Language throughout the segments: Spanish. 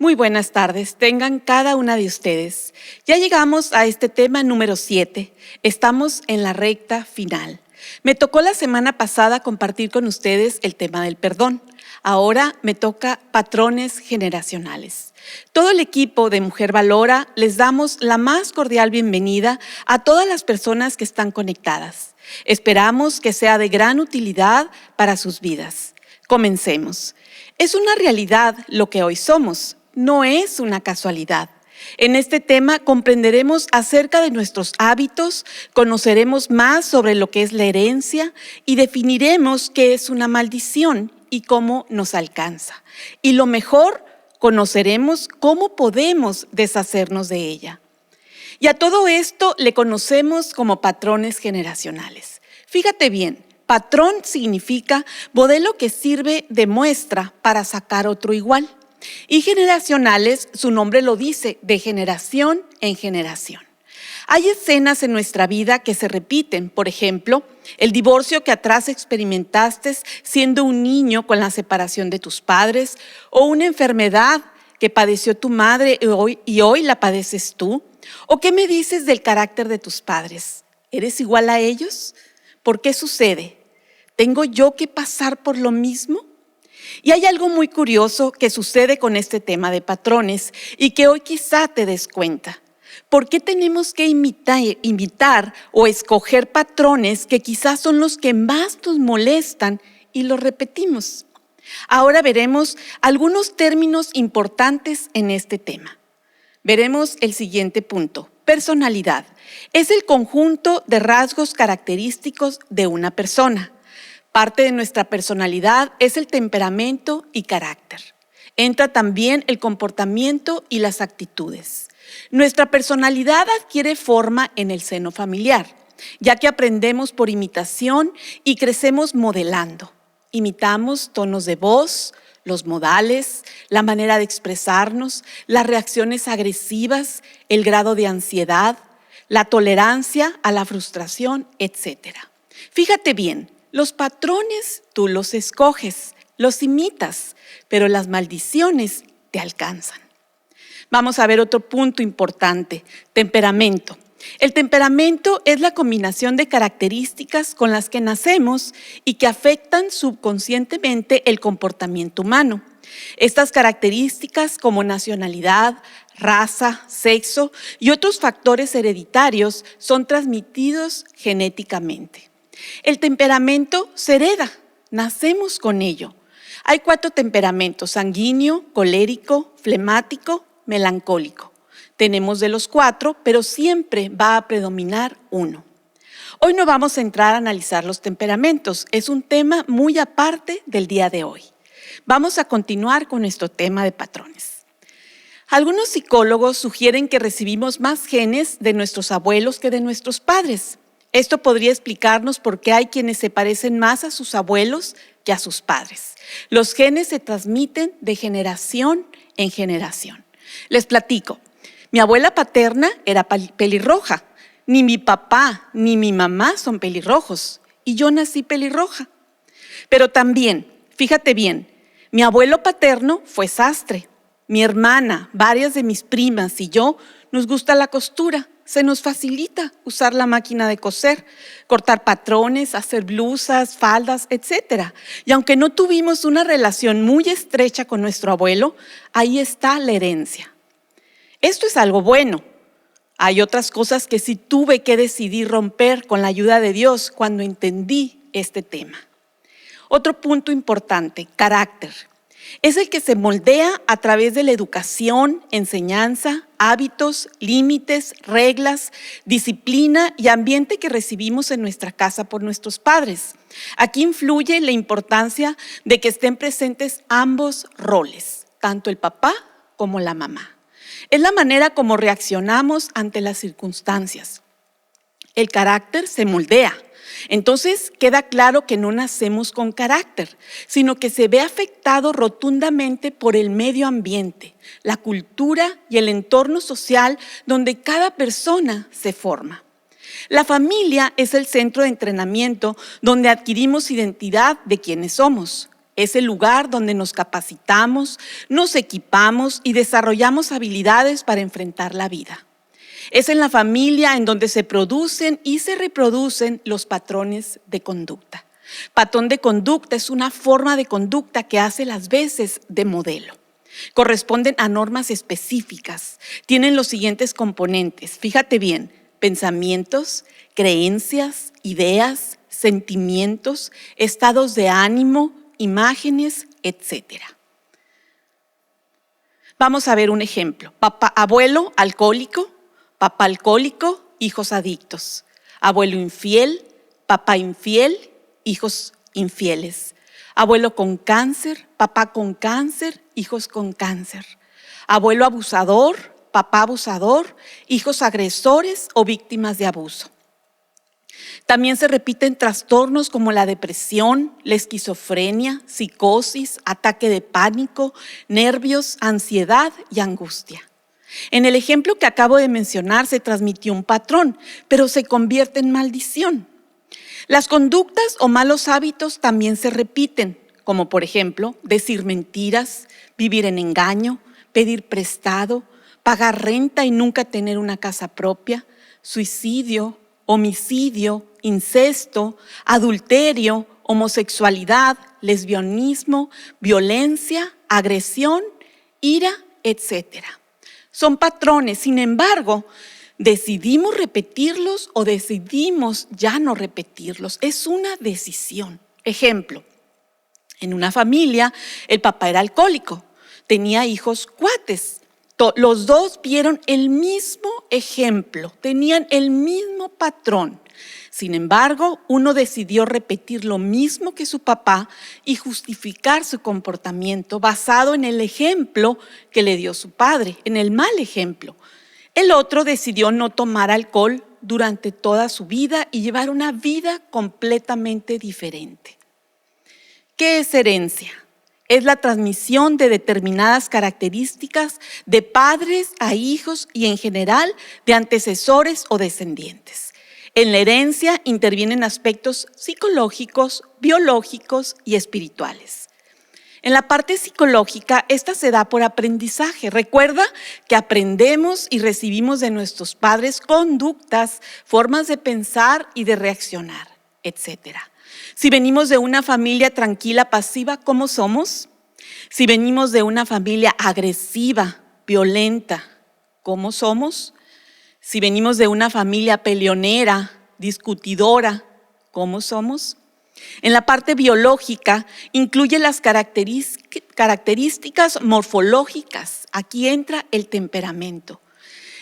Muy buenas tardes, tengan cada una de ustedes. Ya llegamos a este tema número 7. Estamos en la recta final. Me tocó la semana pasada compartir con ustedes el tema del perdón. Ahora me toca patrones generacionales. Todo el equipo de Mujer Valora les damos la más cordial bienvenida a todas las personas que están conectadas. Esperamos que sea de gran utilidad para sus vidas. Comencemos. Es una realidad lo que hoy somos. No es una casualidad. En este tema comprenderemos acerca de nuestros hábitos, conoceremos más sobre lo que es la herencia y definiremos qué es una maldición y cómo nos alcanza. Y lo mejor, conoceremos cómo podemos deshacernos de ella. Y a todo esto le conocemos como patrones generacionales. Fíjate bien, patrón significa modelo que sirve de muestra para sacar otro igual. Y generacionales, su nombre lo dice, de generación en generación. Hay escenas en nuestra vida que se repiten, por ejemplo, el divorcio que atrás experimentaste siendo un niño con la separación de tus padres, o una enfermedad que padeció tu madre y hoy la padeces tú. ¿O qué me dices del carácter de tus padres? ¿Eres igual a ellos? ¿Por qué sucede? ¿Tengo yo que pasar por lo mismo? Y hay algo muy curioso que sucede con este tema de patrones y que hoy quizá te des cuenta. ¿Por qué tenemos que imitar o escoger patrones que quizás son los que más nos molestan y los repetimos? Ahora veremos algunos términos importantes en este tema. Veremos el siguiente punto. Personalidad. Es el conjunto de rasgos característicos de una persona. Parte de nuestra personalidad es el temperamento y carácter. Entra también el comportamiento y las actitudes. Nuestra personalidad adquiere forma en el seno familiar, ya que aprendemos por imitación y crecemos modelando. Imitamos tonos de voz, los modales, la manera de expresarnos, las reacciones agresivas, el grado de ansiedad, la tolerancia a la frustración, etc. Fíjate bien. Los patrones tú los escoges, los imitas, pero las maldiciones te alcanzan. Vamos a ver otro punto importante, temperamento. El temperamento es la combinación de características con las que nacemos y que afectan subconscientemente el comportamiento humano. Estas características como nacionalidad, raza, sexo y otros factores hereditarios son transmitidos genéticamente. El temperamento se hereda, nacemos con ello. Hay 4 temperamentos: sanguíneo, colérico, flemático, melancólico. Tenemos de los 4, pero siempre va a predominar uno. Hoy no vamos a entrar a analizar los temperamentos, es un tema muy aparte del día de hoy. Vamos a continuar con nuestro tema de patrones. Algunos psicólogos sugieren que recibimos más genes de nuestros abuelos que de nuestros padres. Esto podría explicarnos por qué hay quienes se parecen más a sus abuelos que a sus padres. Los genes se transmiten de generación en generación. Les platico. Mi abuela paterna era pelirroja. Ni mi papá ni mi mamá son pelirrojos. Y yo nací pelirroja. Pero también, fíjate bien, mi abuelo paterno fue sastre. Mi hermana, varias de mis primas y yo nos gusta la costura. Se nos facilita usar la máquina de coser, cortar patrones, hacer blusas, faldas, etc. Y aunque no tuvimos una relación muy estrecha con nuestro abuelo, ahí está la herencia. Esto es algo bueno. Hay otras cosas que sí tuve que decidir romper con la ayuda de Dios cuando entendí este tema. Otro punto importante, carácter. Es el que se moldea a través de la educación, enseñanza, hábitos, límites, reglas, disciplina y ambiente que recibimos en nuestra casa por nuestros padres. Aquí influye la importancia de que estén presentes ambos roles, tanto el papá como la mamá. Es la manera como reaccionamos ante las circunstancias. El carácter se moldea. Entonces queda claro que no nacemos con carácter, sino que se ve afectado rotundamente por el medio ambiente, la cultura y el entorno social donde cada persona se forma. La familia es el centro de entrenamiento donde adquirimos identidad de quiénes somos. Es el lugar donde nos capacitamos, nos equipamos y desarrollamos habilidades para enfrentar la vida. Es en la familia en donde se producen y se reproducen los patrones de conducta. Patrón de conducta es una forma de conducta que hace las veces de modelo. Corresponden a normas específicas. Tienen los siguientes componentes. Fíjate bien: pensamientos, creencias, ideas, sentimientos, estados de ánimo, imágenes, etc. Vamos a ver un ejemplo. Abuelo alcohólico, papá alcohólico, hijos adictos. Abuelo infiel, papá infiel, hijos infieles. Abuelo con cáncer, papá con cáncer, hijos con cáncer. Abuelo abusador, papá abusador, hijos agresores o víctimas de abuso. También se repiten trastornos como la depresión, la esquizofrenia, psicosis, ataque de pánico, nervios, ansiedad y angustia. En el ejemplo que acabo de mencionar se transmitió un patrón, pero se convierte en maldición. Las conductas o malos hábitos también se repiten, como por ejemplo, decir mentiras, vivir en engaño, pedir prestado, pagar renta y nunca tener una casa propia, suicidio, homicidio, incesto, adulterio, homosexualidad, lesbianismo, violencia, agresión, ira, etc. Son patrones, sin embargo, decidimos repetirlos o decidimos ya no repetirlos. Es una decisión. Ejemplo, en una familia el papá era alcohólico, tenía hijos cuates. Los dos vieron el mismo ejemplo, tenían el mismo patrón. Sin embargo, uno decidió repetir lo mismo que su papá y justificar su comportamiento basado en el ejemplo que le dio su padre, en el mal ejemplo. El otro decidió no tomar alcohol durante toda su vida y llevar una vida completamente diferente. ¿Qué es herencia? Es la transmisión de determinadas características de padres a hijos y en general de antecesores o descendientes. En la herencia intervienen aspectos psicológicos, biológicos y espirituales. En la parte psicológica, esta se da por aprendizaje. Recuerda que aprendemos y recibimos de nuestros padres conductas, formas de pensar y de reaccionar, etc. Si venimos de una familia tranquila, pasiva, ¿cómo somos? Si venimos de una familia agresiva, violenta, ¿cómo somos? Si venimos de una familia peleonera, discutidora, ¿cómo somos? En la parte biológica incluye las características morfológicas. Aquí entra el temperamento.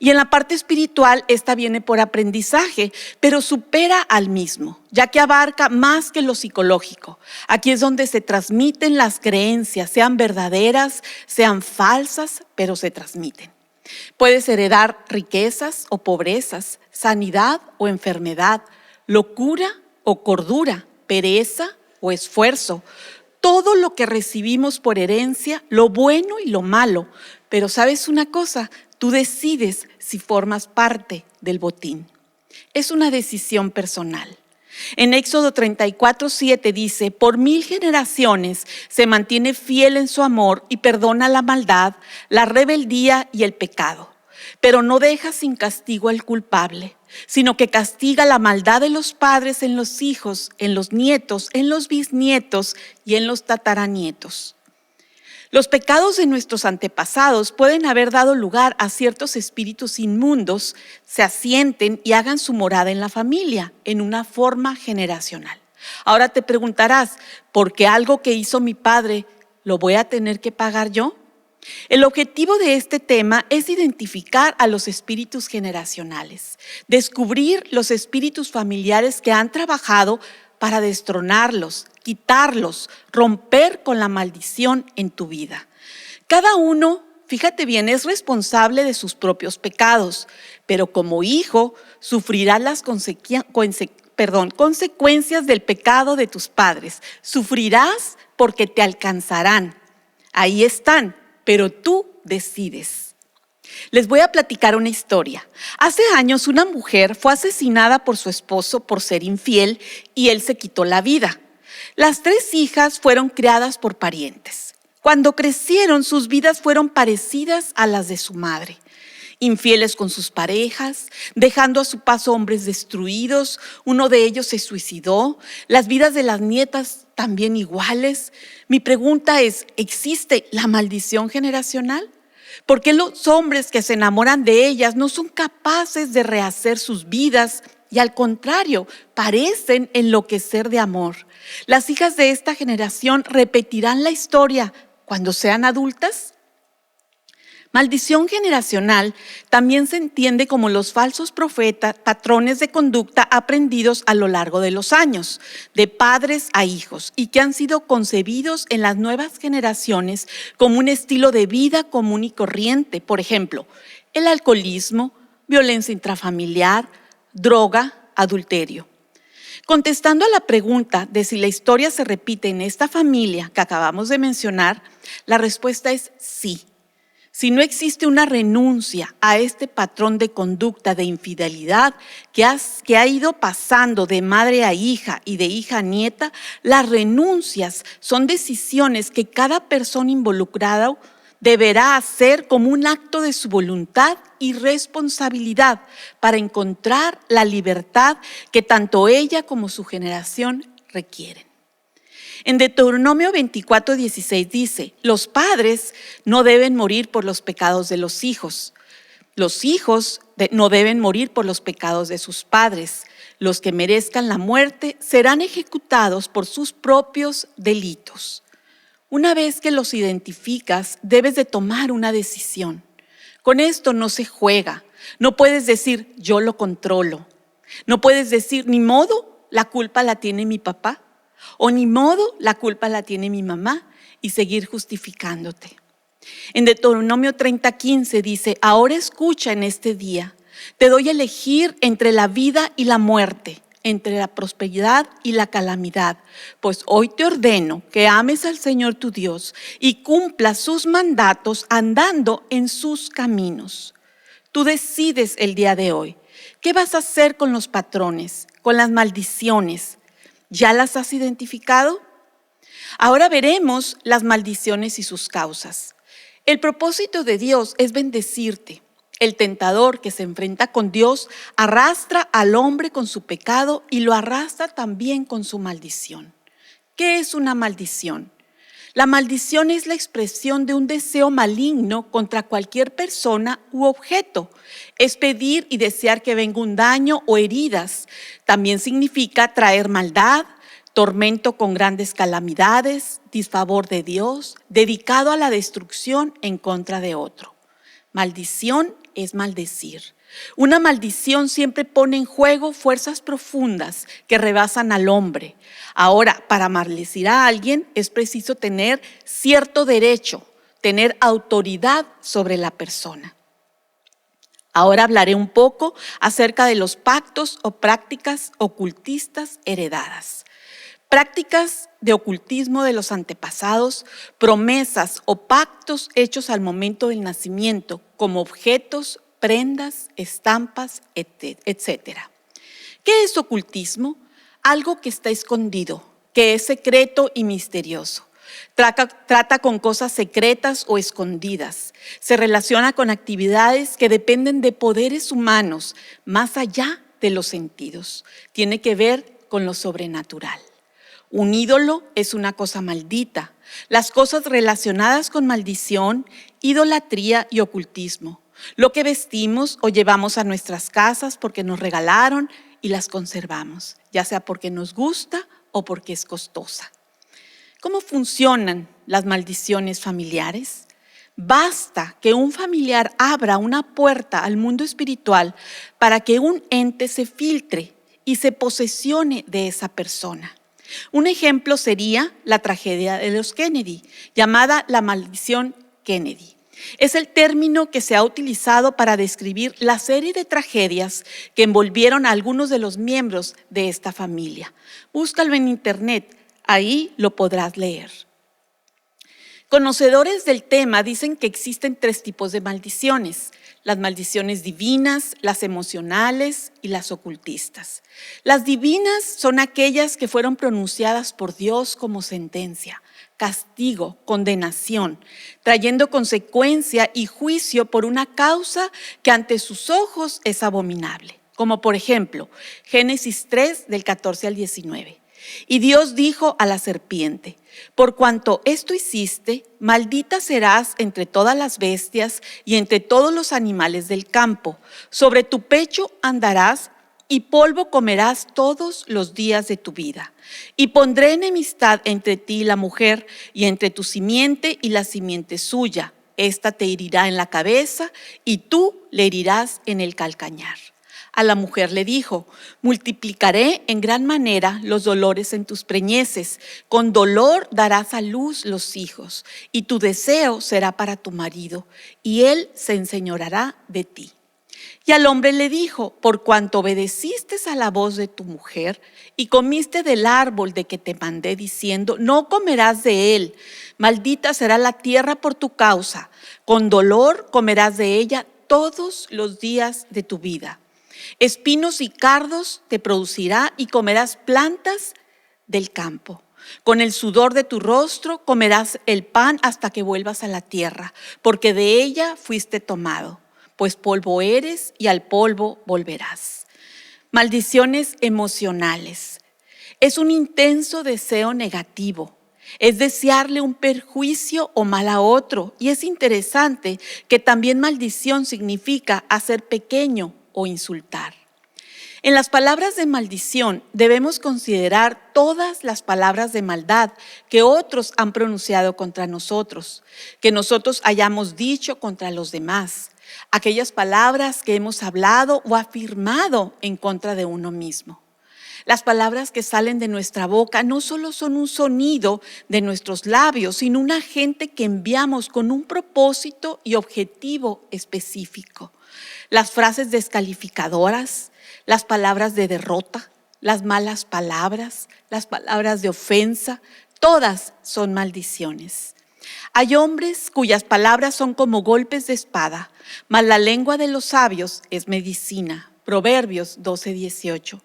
Y en la parte espiritual, esta viene por aprendizaje, pero supera al mismo, ya que abarca más que lo psicológico. Aquí es donde se transmiten las creencias, sean verdaderas, sean falsas, pero se transmiten. Puedes heredar riquezas o pobrezas, sanidad o enfermedad, locura o cordura, pereza o esfuerzo. Todo lo que recibimos por herencia, lo bueno y lo malo. Pero ¿sabes una cosa? Tú decides si formas parte del botín. Es una decisión personal. En Éxodo 34:7 dice: por 1000 generaciones se mantiene fiel en su amor y perdona la maldad, la rebeldía y el pecado. Pero no deja sin castigo al culpable, sino que castiga la maldad de los padres en los hijos, en los nietos, en los bisnietos y en los tataranietos. Los pecados de nuestros antepasados pueden haber dado lugar a ciertos espíritus inmundos, se asienten y hagan su morada en la familia, en una forma generacional. Ahora te preguntarás, ¿por qué algo que hizo mi padre lo voy a tener que pagar yo? El objetivo de este tema es identificar a los espíritus generacionales, descubrir los espíritus familiares que han trabajado para destronarlos, quitarlos, romper con la maldición en tu vida. Cada uno, fíjate bien, es responsable de sus propios pecados, pero como hijo sufrirás las consecuencias del pecado de tus padres. Sufrirás porque te alcanzarán. Ahí están, pero tú decides. Les voy a platicar una historia. Hace años una mujer fue asesinada por su esposo por ser infiel y él se quitó la vida. Las 3 hijas fueron criadas por parientes. Cuando crecieron, sus vidas fueron parecidas a las de su madre. Infieles con sus parejas, dejando a su paso hombres destruidos, uno de ellos se suicidó, las vidas de las nietas también iguales. Mi pregunta es, ¿existe la maldición generacional? ¿Por qué los hombres que se enamoran de ellas no son capaces de rehacer sus vidas y al contrario, parecen enloquecer de amor? ¿Las hijas de esta generación repetirán la historia cuando sean adultas? Maldición generacional también se entiende como los falsos profetas, patrones de conducta aprendidos a lo largo de los años, de padres a hijos, y que han sido concebidos en las nuevas generaciones como un estilo de vida común y corriente. Por ejemplo, el alcoholismo, violencia intrafamiliar, droga, adulterio. Contestando a la pregunta de si la historia se repite en esta familia que acabamos de mencionar, la respuesta es sí. Si no existe una renuncia a este patrón de conducta de infidelidad que ha ido pasando de madre a hija y de hija a nieta, las renuncias son decisiones que cada persona involucrada deberá hacer como un acto de su voluntad y responsabilidad para encontrar la libertad que tanto ella como su generación requieren. En Deuteronomio 24:16 dice, los padres no deben morir por los pecados de los hijos no deben morir por los pecados de sus padres. Los que merezcan la muerte serán ejecutados por sus propios delitos. Una vez que los identificas, debes de tomar una decisión. Con esto no se juega. No puedes decir, yo lo controlo. No puedes decir, ni modo, la culpa la tiene mi papá. O ni modo, la culpa la tiene mi mamá, y seguir justificándote. En Deuteronomio 30:15 dice, ahora escucha en este día, te doy a elegir entre la vida y la muerte, entre la prosperidad y la calamidad, pues hoy te ordeno que ames al Señor tu Dios y cumplas sus mandatos andando en sus caminos. Tú decides el día de hoy, ¿qué vas a hacer con los patrones, con las maldiciones? ¿Ya las has identificado? Ahora veremos las maldiciones y sus causas. El propósito de Dios es bendecirte. El tentador que se enfrenta con Dios arrastra al hombre con su pecado y lo arrastra también con su maldición. ¿Qué es una maldición? La maldición es la expresión de un deseo maligno contra cualquier persona u objeto. Es pedir y desear que venga un daño o heridas. También significa traer maldad, tormento con grandes calamidades, disfavor de Dios, dedicado a la destrucción en contra de otro. Maldición es maldecir. Una maldición siempre pone en juego fuerzas profundas que rebasan al hombre. Ahora, para maldecir a alguien es preciso tener cierto derecho, tener autoridad sobre la persona. Ahora hablaré un poco acerca de los pactos o prácticas ocultistas heredadas. Prácticas de ocultismo de los antepasados, promesas o pactos hechos al momento del nacimiento, como objetos, prendas, estampas, etc. ¿Qué es ocultismo? Algo que está escondido, que es secreto y misterioso. Trata con cosas secretas o escondidas. Se relaciona con actividades que dependen de poderes humanos, más allá de los sentidos. Tiene que ver con lo sobrenatural. Un ídolo es una cosa maldita. Las cosas relacionadas con maldición, idolatría y ocultismo. Lo que vestimos o llevamos a nuestras casas porque nos regalaron y las conservamos, ya sea porque nos gusta o porque es costosa. ¿Cómo funcionan las maldiciones familiares? Basta que un familiar abra una puerta al mundo espiritual para que un ente se filtre y se posesione de esa persona. Un ejemplo sería la tragedia de los Kennedy, llamada la maldición Kennedy. Es el término que se ha utilizado para describir la serie de tragedias que envolvieron a algunos de los miembros de esta familia. Búscalo en internet, ahí lo podrás leer. Conocedores del tema dicen que existen 3 tipos de maldiciones: las maldiciones divinas, las emocionales y las ocultistas. Las divinas son aquellas que fueron pronunciadas por Dios como sentencia, castigo, condenación, trayendo consecuencia y juicio por una causa que ante sus ojos es abominable. Como por ejemplo, Génesis 3, del 14 al 19. Y Dios dijo a la serpiente: por cuanto esto hiciste, maldita serás entre todas las bestias y entre todos los animales del campo. Sobre tu pecho andarás y polvo comerás todos los días de tu vida. Y pondré enemistad entre ti y la mujer, y entre tu simiente y la simiente suya. Esta te herirá en la cabeza y tú le herirás en el calcañar. A la mujer le dijo: multiplicaré en gran manera los dolores en tus preñeces, con dolor darás a luz los hijos, y tu deseo será para tu marido, y él se enseñoreará de ti. Y al hombre le dijo: por cuanto obedeciste a la voz de tu mujer, y comiste del árbol de que te mandé diciendo: no comerás de él, maldita será la tierra por tu causa, con dolor comerás de ella todos los días de tu vida. Espinos y cardos te producirá y comerás plantas del campo. Con el sudor de tu rostro comerás el pan hasta que vuelvas a la tierra, porque de ella fuiste tomado, pues polvo eres y al polvo volverás. Maldiciones emocionales. Es un intenso deseo negativo. Es desearle un perjuicio o mal a otro. Y es interesante que también maldición significa hacer pequeño o insultar. En las palabras de maldición debemos considerar todas las palabras de maldad que otros han pronunciado contra nosotros, que nosotros hayamos dicho contra los demás, aquellas palabras que hemos hablado o afirmado en contra de uno mismo. Las palabras que salen de nuestra boca no solo son un sonido de nuestros labios, sino un agente que enviamos con un propósito y objetivo específico. Las frases descalificadoras, las palabras de derrota, las malas palabras, las palabras de ofensa, todas son maldiciones. Hay hombres cuyas palabras son como golpes de espada, mas la lengua de los sabios es medicina. Proverbios 12:18.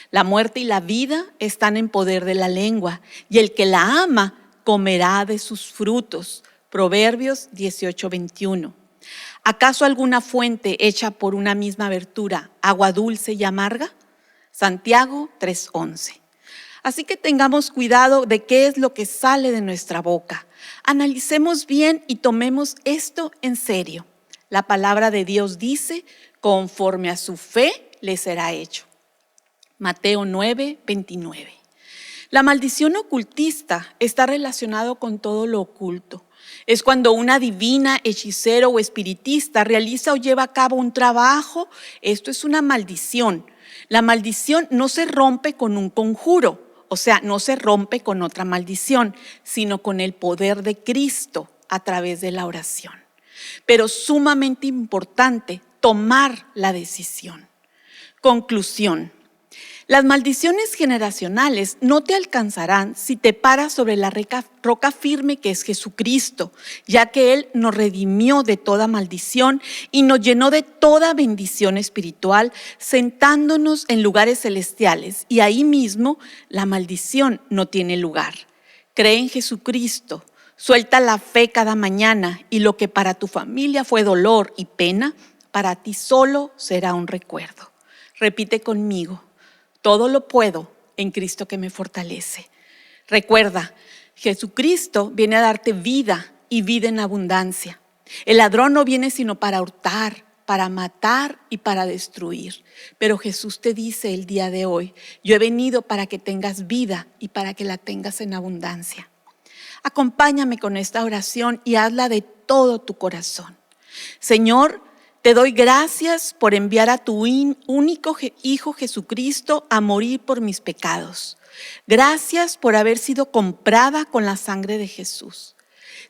La muerte y la vida están en poder de la lengua, y el que la ama comerá de sus frutos. Proverbios 18:21. ¿Acaso alguna fuente hecha por una misma abertura, agua dulce y amarga? Santiago 3:11. Así que tengamos cuidado de qué es lo que sale de nuestra boca. Analicemos bien y tomemos esto en serio. La palabra de Dios dice: conforme a su fe le será hecho. Mateo 9:29. La maldición ocultista está relacionado con todo lo oculto. Es cuando una divina, hechicero o espiritista realiza o lleva a cabo un trabajo. Esto es una maldición. La maldición no se rompe con un conjuro, o sea, no se rompe con otra maldición, sino con el poder de Cristo a través de la oración. Pero sumamente importante, tomar la decisión. Conclusión. Las maldiciones generacionales no te alcanzarán si te paras sobre la roca firme que es Jesucristo, ya que Él nos redimió de toda maldición y nos llenó de toda bendición espiritual, sentándonos en lugares celestiales, y ahí mismo la maldición no tiene lugar. Cree en Jesucristo, suelta la fe cada mañana, y lo que para tu familia fue dolor y pena, para ti solo será un recuerdo. Repite conmigo: todo lo puedo en Cristo que me fortalece. Recuerda, Jesucristo viene a darte vida y vida en abundancia. El ladrón no viene sino para hurtar, para matar y para destruir. Pero Jesús te dice el día de hoy: yo he venido para que tengas vida y para que la tengas en abundancia. Acompáñame con esta oración y hazla de todo tu corazón. Señor, te doy gracias por enviar a tu único Hijo Jesucristo a morir por mis pecados. Gracias por haber sido comprada con la sangre de Jesús.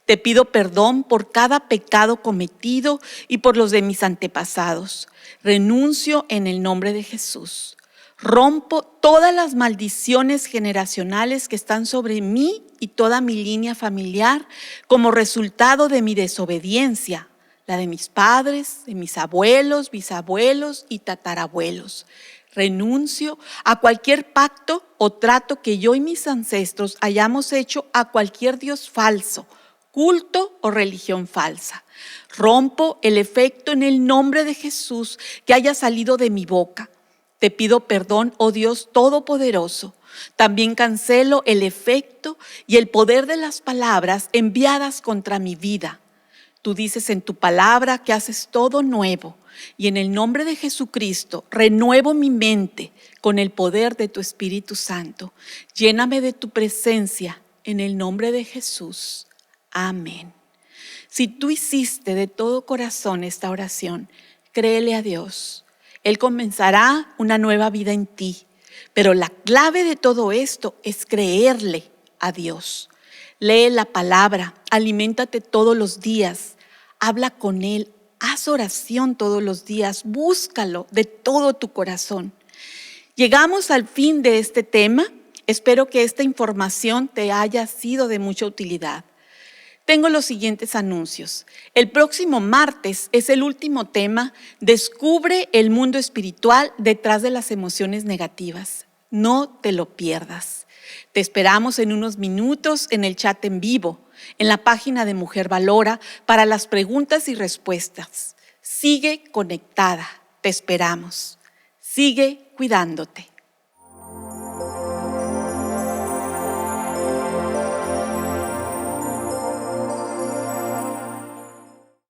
Te pido perdón por cada pecado cometido y por los de mis antepasados. Renuncio en el nombre de Jesús. Rompo todas las maldiciones generacionales que están sobre mí y toda mi línea familiar como resultado de mi desobediencia, la de mis padres, de mis abuelos, bisabuelos y tatarabuelos. Renuncio a cualquier pacto o trato que yo y mis ancestros hayamos hecho a cualquier dios falso, culto o religión falsa. Rompo el efecto en el nombre de Jesús que haya salido de mi boca. Te pido perdón, oh Dios Todopoderoso. También cancelo el efecto y el poder de las palabras enviadas contra mi vida. Tú dices en tu palabra que haces todo nuevo y en el nombre de Jesucristo renuevo mi mente con el poder de tu Espíritu Santo. Lléname de tu presencia en el nombre de Jesús. Amén. Si tú hiciste de todo corazón esta oración, créele a Dios. Él comenzará una nueva vida en ti. Pero la clave de todo esto es creerle a Dios. Lee la palabra, aliméntate todos los días, habla con Él, haz oración todos los días, búscalo de todo tu corazón. Llegamos al fin de este tema. Espero que esta información te haya sido de mucha utilidad. Tengo los siguientes anuncios. El próximo martes es el último tema, Descubre el mundo espiritual detrás de las emociones negativas. No te lo pierdas. Te esperamos en unos minutos en el chat en vivo, en la página de Mujer Valora, para las preguntas y respuestas. Sigue conectada, te esperamos. Sigue cuidándote.